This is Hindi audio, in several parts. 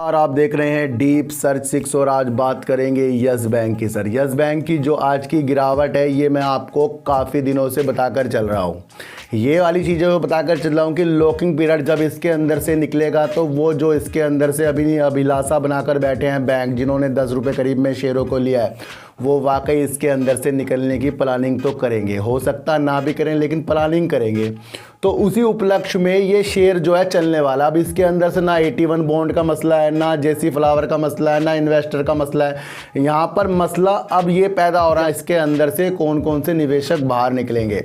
और आप देख रहे हैं डीप सर्च 6 और आज बात करेंगे यस बैंक की। सर यस बैंक की जो आज की गिरावट है ये मैं आपको काफ़ी दिनों से बताकर चल रहा हूँ। ये वाली चीज़ें मैं बताकर चल रहा हूँ कि लॉकिंग पीरियड जब इसके अंदर से निकलेगा तो वो जो इसके अंदर से अभी अभिलाषा बनाकर बैठे हैं बैंक, जिन्होंने 10 रुपये करीब में शेयरों को लिया है, वो वाकई इसके अंदर से निकलने की प्लानिंग तो करेंगे। हो सकता ना भी करें लेकिन प्लानिंग करेंगे। तो उसी उपलक्ष्य में ये शेयर जो है चलने वाला। अब इसके अंदर से ना 81 बॉन्ड का मसला है, ना जेसी फ्लावर का मसला है, ना इन्वेस्टर का मसला है। यहाँ पर मसला अब ये पैदा हो रहा है इसके अंदर से कौन कौन से निवेशक बाहर निकलेंगे।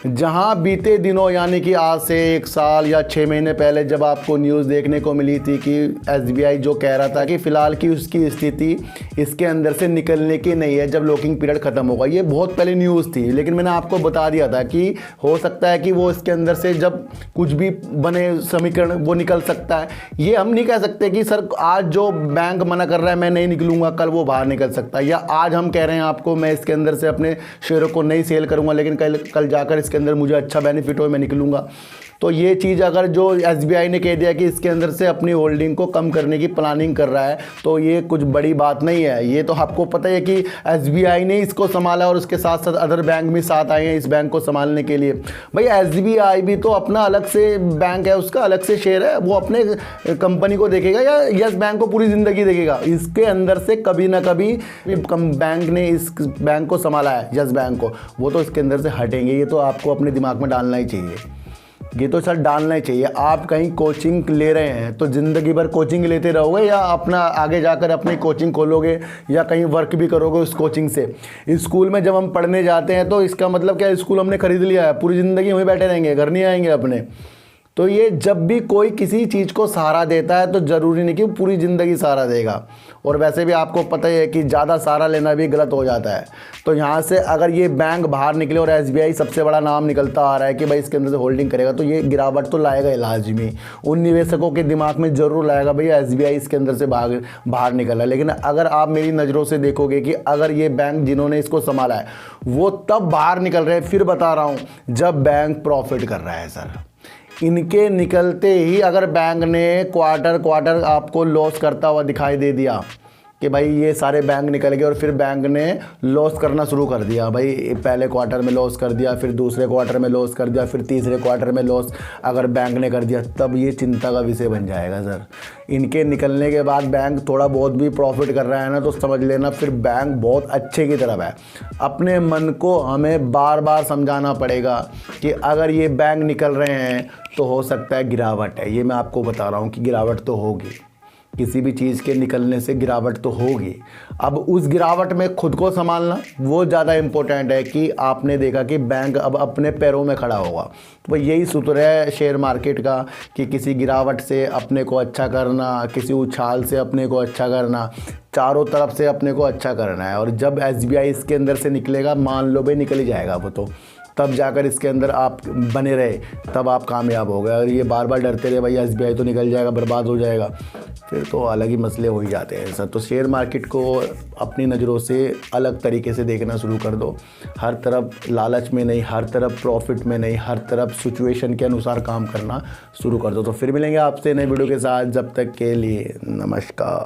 जहाँ बीते दिनों यानी कि आज से 1 साल या 6 महीने पहले जब आपको न्यूज़ देखने को मिली थी कि SBI जो कह रहा था कि फ़िलहाल की उसकी स्थिति इसके अंदर से निकलने की नहीं है जब लॉकिंग पीरियड ख़त्म होगा, ये बहुत पहले न्यूज़ थी। लेकिन मैंने आपको बता दिया था कि हो सकता है कि वो इसके अंदर से जब कुछ भी बने समीकरण वो निकल सकता है। ये हम नहीं कह सकते कि सर आज जो बैंक मना कर रहा है मैं नहीं निकलूँगा कल वो बाहर निकल सकता है, या आज हम कह रहे हैं आपको मैं इसके अंदर से अपने शेयरों को नहीं सेल करूँगा लेकिन कल जाकर इसके अंदर मुझे अच्छा बेनिफिट हो मैं निकलूँगा। तो ये चीज़ अगर जो SBI ने कह दिया कि इसके अंदर से अपनी होल्डिंग को कम करने की प्लानिंग कर रहा है तो ये कुछ बड़ी बात नहीं है। ये तो आपको पता है कि SBI ने इसको संभाला और उसके साथ साथ अदर बैंक भी साथ आए हैं इस बैंक को संभालने के लिए। भाई SBI भी तो अपना अलग से बैंक है, उसका अलग से शेयर है, वो अपने कंपनी को देखेगा या यस बैंक को पूरी ज़िंदगी देखेगा? इसके अंदर से कभी ना कभी बैंक ने इस बैंक को संभाला है यस बैंक को, वो तो इसके अंदर से हटेंगे। ये तो आपको अपने दिमाग में डालना ही चाहिए, ये तो सर डालना ही चाहिए। आप कहीं कोचिंग ले रहे हैं तो ज़िंदगी भर कोचिंग लेते रहोगे या अपना आगे जाकर अपनी कोचिंग खोलोगे या कहीं वर्क भी करोगे उस कोचिंग से? स्कूल में जब हम पढ़ने जाते हैं तो इसका मतलब क्या, स्कूल हमने ख़रीद लिया है, पूरी ज़िंदगी वहीं बैठे रहेंगे, घर नहीं आएंगे अपने? तो ये जब भी कोई किसी चीज़ को सहारा देता है तो ज़रूरी नहीं कि वो पूरी ज़िंदगी सहारा देगा। और वैसे भी आपको पता ही है कि ज़्यादा सहारा लेना भी गलत हो जाता है। तो यहाँ से अगर ये बैंक बाहर निकले और SBI सबसे बड़ा नाम निकलता आ रहा है कि भाई इसके अंदर से होल्डिंग करेगा तो ये गिरावट तो लाएगा ही लाजमी। उन निवेशकों के दिमाग में ज़रूर लाएगा भैया SBI इसके अंदर से बाहर निकला। लेकिन अगर आप मेरी नज़रों से देखोगे कि अगर ये बैंक जिन्होंने इसको संभाला है वो तब बाहर निकल रहे हैं, फिर बता रहा हूँ जब बैंक प्रॉफिट कर रहा है। सर इनके निकलते ही अगर बैंक ने क्वार्टर आपको लॉस करता हुआ दिखाई दे दिया कि भाई ये सारे बैंक निकल गए और फिर बैंक ने लॉस करना शुरू कर दिया, भाई पहले क्वार्टर में लॉस कर दिया, फिर दूसरे क्वार्टर में लॉस कर दिया, फिर तीसरे क्वार्टर में लॉस अगर बैंक ने कर दिया, तब ये चिंता का विषय बन जाएगा। सर इनके निकलने के बाद बैंक थोड़ा बहुत भी प्रॉफिट कर रहा है ना तो समझ लेना फिर बैंक बहुत अच्छे की तरफ है। अपने मन को हमें बार बार समझाना पड़ेगा कि अगर ये बैंक निकल रहे हैं तो हो सकता है गिरावट है। ये मैं आपको बता रहा हूँ कि गिरावट तो होगी, किसी भी चीज़ के निकलने से गिरावट तो होगी। अब उस गिरावट में खुद को संभालना वो ज़्यादा इम्पोर्टेंट है कि आपने देखा कि बैंक अब अपने पैरों में खड़ा होगा। तो यही सूत्र है शेयर मार्केट का कि किसी गिरावट से अपने को अच्छा करना, किसी उछाल से अपने को अच्छा करना, चारों तरफ से अपने को अच्छा करना है। और जब SBI इसके अंदर से निकलेगा, मान लो भाई निकल ही जाएगा वो तो, तब जाकर इसके अंदर आप बने रहे तब आप कामयाब हो गए। और ये बार बार डरते रहे भाई SBI तो निकल जाएगा, बर्बाद हो जाएगा, फिर तो अलग ही मसले हो ही जाते हैं। सर तो शेयर मार्केट को अपनी नज़रों से अलग तरीके से देखना शुरू कर दो। हर तरफ लालच में नहीं, हर तरफ प्रॉफिट में नहीं, हर तरफ सिचुएशन के अनुसार काम करना शुरू कर दो। तो फिर मिलेंगे आपसे नए वीडियो के साथ, जब तक के लिए नमस्कार।